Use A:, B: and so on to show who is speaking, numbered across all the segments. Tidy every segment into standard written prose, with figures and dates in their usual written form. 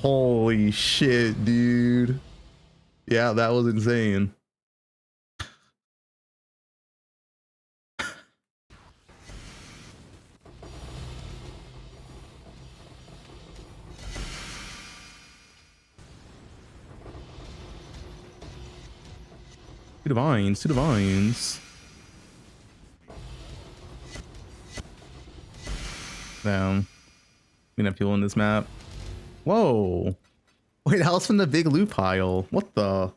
A: Holy shit, dude. Yeah, that was insane. Two divines, two divines. Damn. We have people in this map. Whoa. Wait, that was from the big loot pile. What the?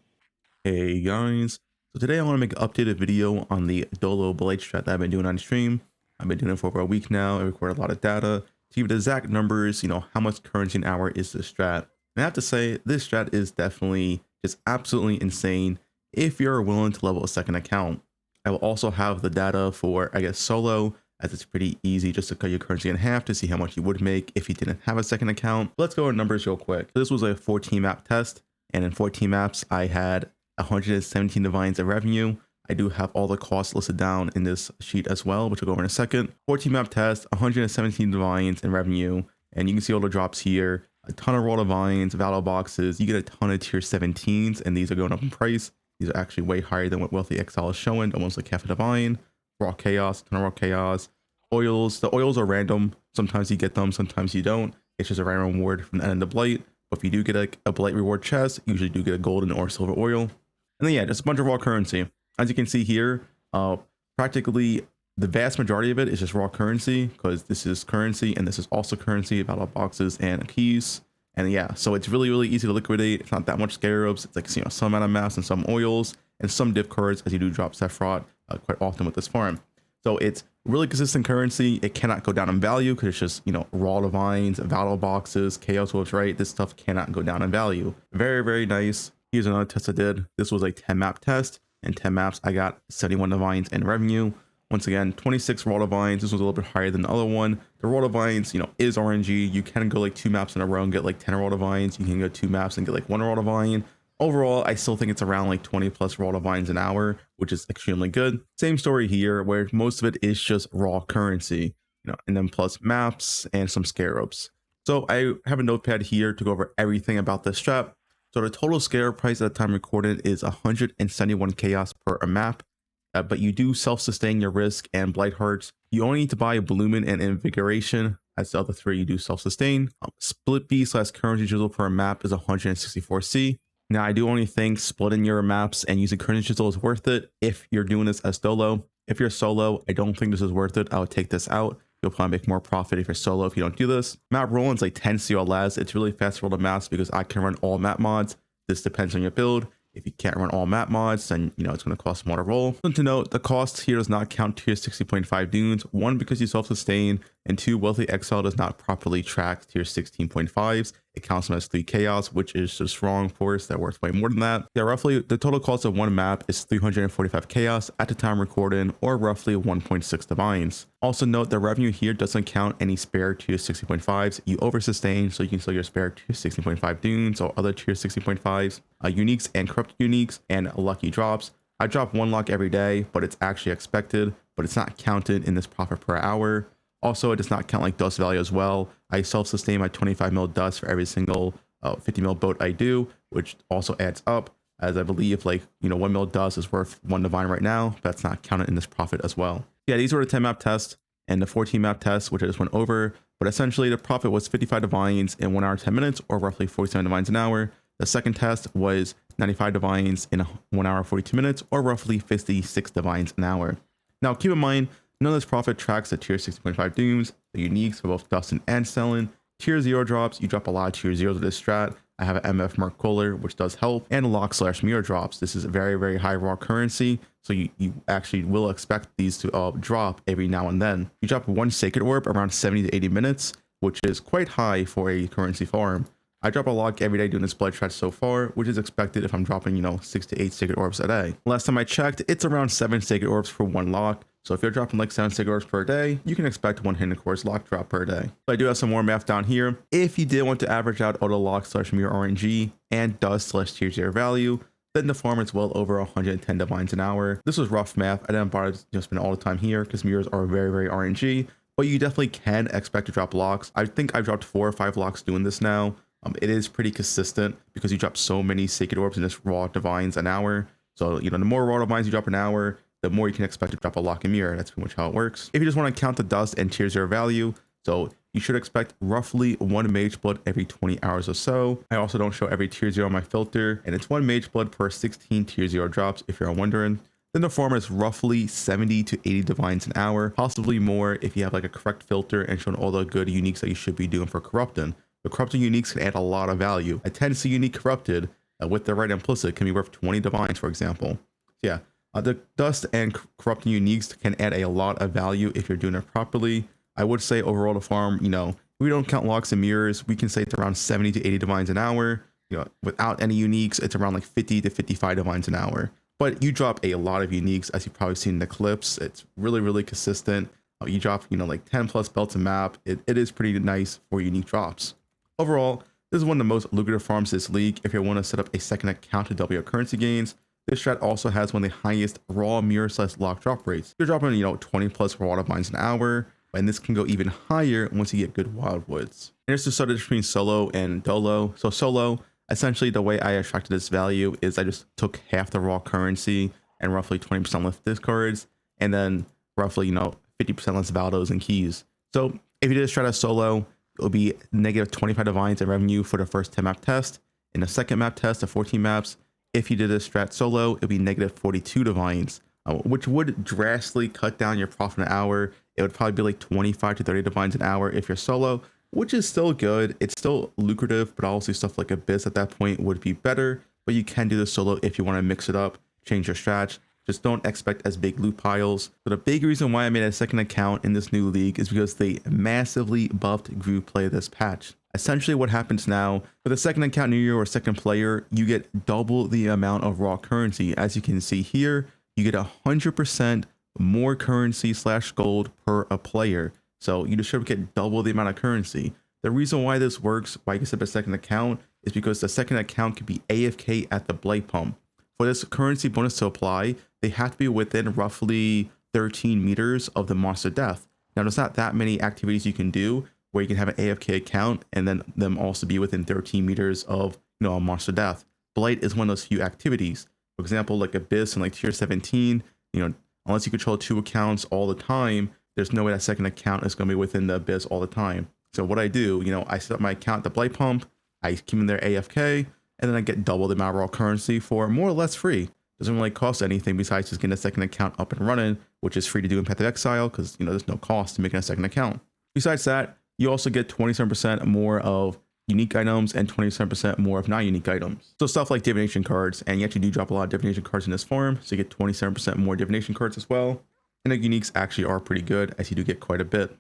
A: Hey guys. So today I want to make an updated video on the Dolo Blight strat that I've been doing on stream. I've been doing it for over a week now. I record a lot of data to give the exact numbers, how much currency an hour is this strat. And I have to say, this strat is definitely just absolutely insane if you're willing to level a second account. I will also have the data for, I guess, solo, as it's pretty easy just to cut your currency in half to see how much you would make if you didn't have a second account. But let's go over numbers real quick. This was a 14 map test, and in 14 maps, I had 117 divines of revenue. I do have all the costs listed down in this sheet as well, which we'll go over in a second. 14 map test, 117 divines in revenue, and you can see all the drops here. A ton of raw divines, valor boxes. You get a ton of tier 17s, and these are going up in price. These are actually way higher than what Wealthy Exile is showing, almost like half a divine. Raw chaos, ton of raw chaos. Oils, the oils are random. Sometimes you get them, sometimes you don't. It's just a random reward from the end of Blight. But if you do get a Blight reward chest, you usually do get a golden or silver oil. And then yeah, just a bunch of raw currency. As you can see here, practically the vast majority of it is just raw currency, because this is currency and this is also currency, battle boxes and keys. And yeah, so it's really, really easy to liquidate. It's not that much scarabs. It's like, some amount of mass and some oils and some div cards, as you do drop Sephiroth quite often with this farm. So it's really consistent currency. It cannot go down in value because it's just, raw divines, battle boxes, chaos wolves, right? This stuff cannot go down in value. Very, very nice. Here's another test I did. This was a 10 map test. In 10 maps, I got 71 divines in revenue. Once again, 26 raw divines. This was a little bit higher than the other one. The raw divines, is RNG. You can go like 2 maps in a row and get like 10 raw divines. You can go 2 maps and get like 1 raw divine. Overall, I still think it's around like 20 plus raw divines an hour, which is extremely good. Same story here, where most of it is just raw currency, and then plus maps and some scarabs. So I have a notepad here to go over everything about this strat. So the total scarab price at the time recorded is 171 chaos per map. But you do self-sustain your risk and blight hearts. You only need to buy Bloomin' and Invigoration. As the other 3, you do self-sustain. Split B / currency chisel per map is 164C. Now, I do only think splitting your maps and using currency chisel is worth it if you're doing this as Dolo. If you're solo, I don't think this is worth it. I would take this out. You'll probably make more profit if you're solo if you don't do this. Map rolling is like 10 CLS. It's really fast to roll the maps because I can run all map mods. This depends on your build. If you can't run all map mods, then it's going to cost more to roll. Something to note, the cost here does not count tier 60.5 dunes. 1, because you self-sustain, and 2, Wealthy Exile does not properly track tier 16.5s. It counts them as 3 chaos, which is just wrong for us. They're worth way more than that. Yeah, roughly the total cost of 1 map is 345 chaos at the time recording, or roughly 1.6 divines. Also note, the revenue here doesn't count any spare tier 60.5s. You over sustain, so you can sell your spare tier 16.5 dunes or other tier 60.5s, uniques and corrupted uniques, and lucky drops. I drop 1 lock every day, but it's actually expected, but it's not counted in this profit per hour. Also, it does not count like dust value as well. I self-sustain my 25 mil dust for every single 50 mil boat I do, which also adds up, as I believe 1 mil dust is worth 1 divine right now. But that's not counted in this profit as well. Yeah, these were the 10 map tests and the 14 map tests, which I just went over. But essentially, the profit was 55 divines in 1 hour 10 minutes, or roughly 47 divines an hour. The second test was 95 divines in 1 hour 42 minutes, or roughly 56 divines an hour. Now, keep in mind, none of this profit tracks the tier 60.5 dooms, the uniques for both Dustin and Stellan. Tier 0 drops, you drop a lot of tier 0s with this strat. I have an MF Mark Kohler, which does help, and lock / mirror drops. This is a very, very high raw currency, so you actually will expect these to drop every now and then. You drop 1 sacred orb around 70 to 80 minutes, which is quite high for a currency farm. I drop a lock every day doing this blood strat so far, which is expected if I'm dropping, 6 to 8 sacred orbs a day. Last time I checked, it's around 7 sacred orbs for 1 lock. So if you're dropping like 7 sacred orbs per day, you can expect 1 hidden course lock drop per day. So I do have some more math down here. If you did want to average out auto lock / mirror RNG and dust / tier 0 value, then the farm is well over 110 divines an hour. This was rough math. I didn't bother to spend all the time here because mirrors are very, very RNG, but you definitely can expect to drop locks. I think I've dropped 4 or 5 locks doing this now. It is pretty consistent because you drop so many sacred orbs and just raw divines an hour. So, the more raw divines you drop an hour, the more you can expect to drop a lock and mirror. That's pretty much how it works. If you just want to count the dust and tier 0 value, so you should expect roughly 1 mage blood every 20 hours or so. I also don't show every tier 0 on my filter, and it's 1 mage blood per 16 tier 0 drops, if you're wondering. Then the farm is roughly 70 to 80 divines an hour, possibly more if you have like a correct filter and shown all the good uniques that you should be doing for corrupting. The corrupted uniques can add a lot of value. A 10 C unique corrupted with the right implicit can be worth 20 divines, for example. So yeah, the dust and corrupting uniques can add a lot of value if you're doing it properly. I would say overall the farm, we don't count locks and mirrors, we can say it's around 70 to 80 divines an hour. Without any uniques, it's around like 50 to 55 divines an hour. But you drop a lot of uniques, as you've probably seen in the clips. It's really, really consistent. You drop, like 10 plus belts a map. It is pretty nice for unique drops. Overall, this is one of the most lucrative farms this league if you want to set up a second account to double your currency gains. This strat also has one of the highest raw mirror / lock drop rates. You're dropping, 20 plus raw divines an hour, and this can go even higher once you get good wildwoods. Here's the start between solo and dolo. So solo, essentially the way I attracted this value is I just took half the raw currency and roughly 20% less discards, and then roughly 50% less Valdos and keys. So if you did a strat as solo, it'll be negative 25 divines in revenue for the first 10 map test. In the second map test of 14 maps, if you did a strat solo, it'll be negative 42 divines, which would drastically cut down your profit an hour. It would probably be like 25 to 30 divines an hour if you're solo, which is still good. It's still lucrative, but obviously stuff like Abyss at that point would be better. But you can do this solo if you want to mix it up, change your strat. Just don't expect as big loot piles. But a big reason why I made a second account in this new league is because they massively buffed group play this patch. Essentially what happens now, with a second account new year or second player, you get double the amount of raw currency. As you can see here, you get 100% more currency / gold per a player. So you just should get double the amount of currency. The reason why this works, why you can set up a second account, is because the second account can be AFK at the Blight pump. For this currency bonus to apply, they have to be within roughly 13 meters of the monster death. Now, there's not that many activities you can do where you can have an AFK account and then them also be within 13 meters of a monster death. Blight is one of those few activities. For example, like Abyss and like tier 17, unless you control 2 accounts all the time, there's no way that second account is going to be within the Abyss all the time. So what I do, I set up my account at the Blight pump, I keep in there AFK, and then I get double the amount of raw currency for more or less free. Doesn't really cost anything besides just getting a second account up and running, which is free to do in Path of Exile because there's no cost to making a second account. Besides that, you also get 27% more of unique items and 27% more of non-unique items. So stuff like divination cards, and you actually do drop a lot of divination cards in this farm, so you get 27% more divination cards as well. And the uniques actually are pretty good, as you do get quite a bit.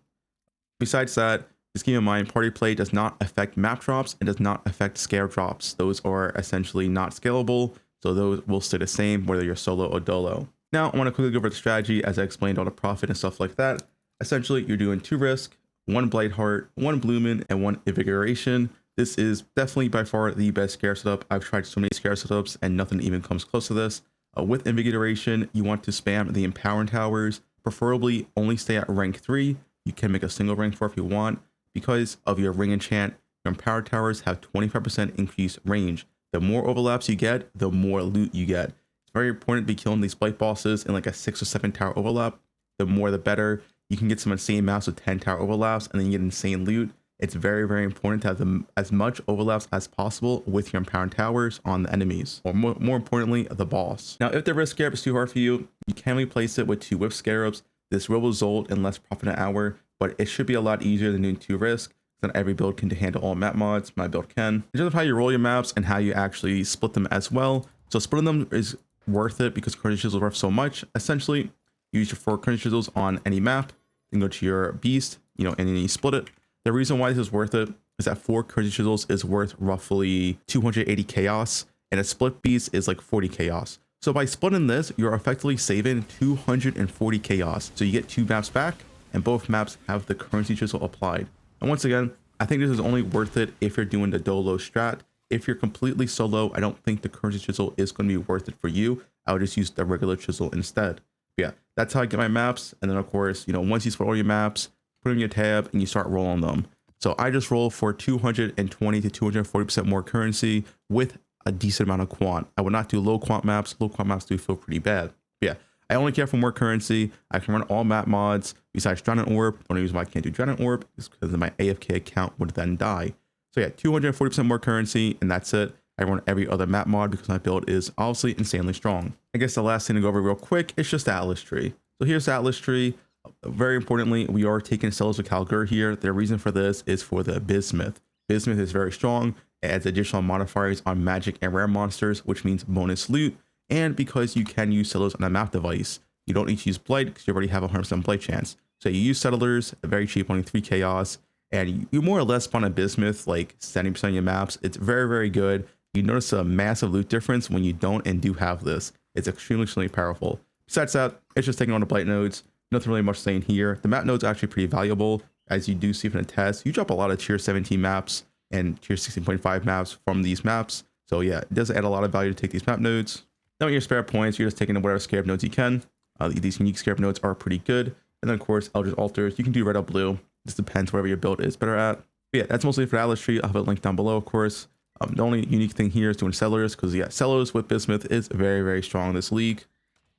A: Besides that, just keep in mind, party play does not affect map drops and does not affect scare drops. Those are essentially not scalable, so those will stay the same whether you're solo or dolo. Now, I want to quickly go over the strategy as I explained all the profit and stuff like that. Essentially, you're doing 2 risk, 1 blight heart, 1 bloomin, and 1 invigoration. This is definitely by far the best scare setup. I've tried so many scare setups and nothing even comes close to this. With invigoration, you want to spam the empowering towers, preferably only stay at rank 3. You can make a single rank 4 if you want. Because of your ring enchant, your empowered towers have 25% increased range. The more overlaps you get, the more loot you get. It's very important to be killing these blight bosses in like a 6 or 7 tower overlap. The more the better. You can get some insane maps with 10 tower overlaps and then you get insane loot. It's very, very important to have as much overlaps as possible with your empowered towers on the enemies, or more importantly, the boss. Now, if the risk scarab is too hard for you, you can replace it with 2 whip scarabs. This will result in less profit an hour, but it should be a lot easier than doing 2 risk. Not every build can handle all map mods. My build can. In terms of how you roll your maps and how you actually split them as well. So splitting them is worth it because currency chisels are worth so much. Essentially, you use your 4 currency chisels on any map, then go to your beast, and then you split it. The reason why this is worth it is that 4 currency chisels is worth roughly 280 chaos, and a split beast is like 40 chaos. So by splitting this, you're effectively saving 240 chaos. So you get 2 maps back, and both maps have the currency chisel applied. And once again, I think this is only worth it if you're doing the Dolo strat. If you're completely solo, I don't think the currency chisel is going to be worth it for you. I would just use the regular chisel instead. But yeah, that's how I get my maps. And then of course, once you split all your maps, put them in your tab and you start rolling them. So I just roll for 220 to 240% more currency with a decent amount of quant. I would not do low quant maps. Low quant maps do feel pretty bad. But yeah, I only care for more currency. I can run all map mods besides Drought Orb. The only reason why I can't do Drought Orb is because my AFK account would then die. So yeah, 240% more currency, and that's it. I run every other map mod because my build is obviously insanely strong. I guess the last thing to go over real quick is just the Atlas tree. So here's the Atlas tree. Very importantly, we are taking Sellers of Calgar here. The reason for this is for the Bismuth. Bismuth is very strong. It adds additional modifiers on magic and rare monsters, which means bonus loot. And because you can use Settlers on a map device, you don't need to use Blight because you already have a 100% Blight chance. So you use Settlers, very cheap, only 3 chaos, and you more or less spawn a Bismuth like 70% of your maps. It's very, very good. You notice a massive loot difference when you don't and do have this. It's extremely powerful. Besides that, it's just taking on the Blight nodes. Nothing really much saying here. The map nodes are actually pretty valuable. As you do see from the test, you drop a lot of tier 17 maps and tier 16.5 maps from these maps. So yeah, it does add a lot of value to take these map nodes. Now with your spare points, you're just taking whatever Scarab nodes you can. These unique Scarab nodes are pretty good. And then of course, Eldritch Altars, you can do red or blue. This depends whatever your build is better at. But yeah, that's mostly for the Atlas tree. I'll have a link down below, of course. The only unique thing here is doing Settlers, because yeah, Settlers with Bismuth is very strong in this league.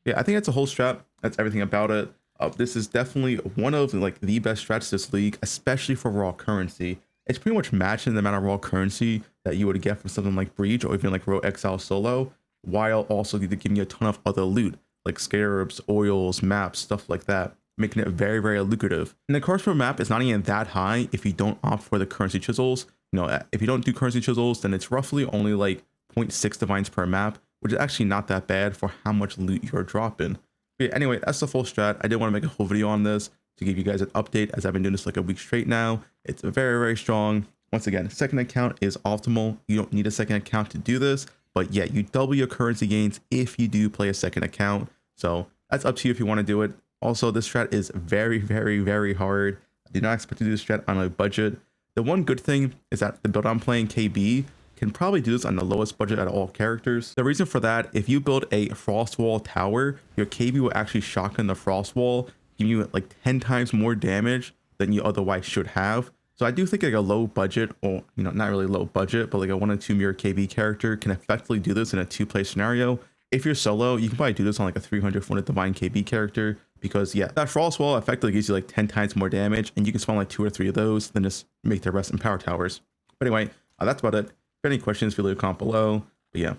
A: Yeah, I think that's a whole strat. That's everything about it. This is definitely one of like the best strats this league, especially for raw currency. It's pretty much matching the amount of raw currency that you would get from something like Breach or even like Row Exile solo, while also giving you a ton of other loot like Scarabs, oils, maps, stuff like that, making it very lucrative. And the cost per map is not even that high if you don't opt for the currency chisels. You know, if you don't do currency chisels, then it's roughly only like 0.6 divines per map, which is actually not that bad for how much loot you're dropping. But yeah, anyway, that's the full strat. I did want to make a whole video on this to give you guys an update, as I've been doing this like a week straight now. It's very strong. Once again, second account is optimal. You don't need a second account to do this, but yeah, you double your currency gains if you do play a second account. So that's up to you if you want to do it. Also, this strat is very hard. I did not expect to do this strat on a budget. The one good thing is that the build I'm playing, KB, can probably do this on the lowest budget out of all characters. The reason for that, if you build a frost wall tower, your KB will actually shotgun the frost wall, give you like 10 times more damage than you otherwise should have. So I do think like a low budget, or you know, not really low budget, but like a 1 or 2 mirror KB character can effectively do this in a 2-play scenario. If you're solo, you can probably do this on like a 300-400 divine KB character, because yeah, that frost wall effectively gives you like 10 times more damage, and you can spawn like 2 or 3 of those, then just make the rest in power towers. But anyway, that's about it. If you have any questions, feel free to comment below. But yeah,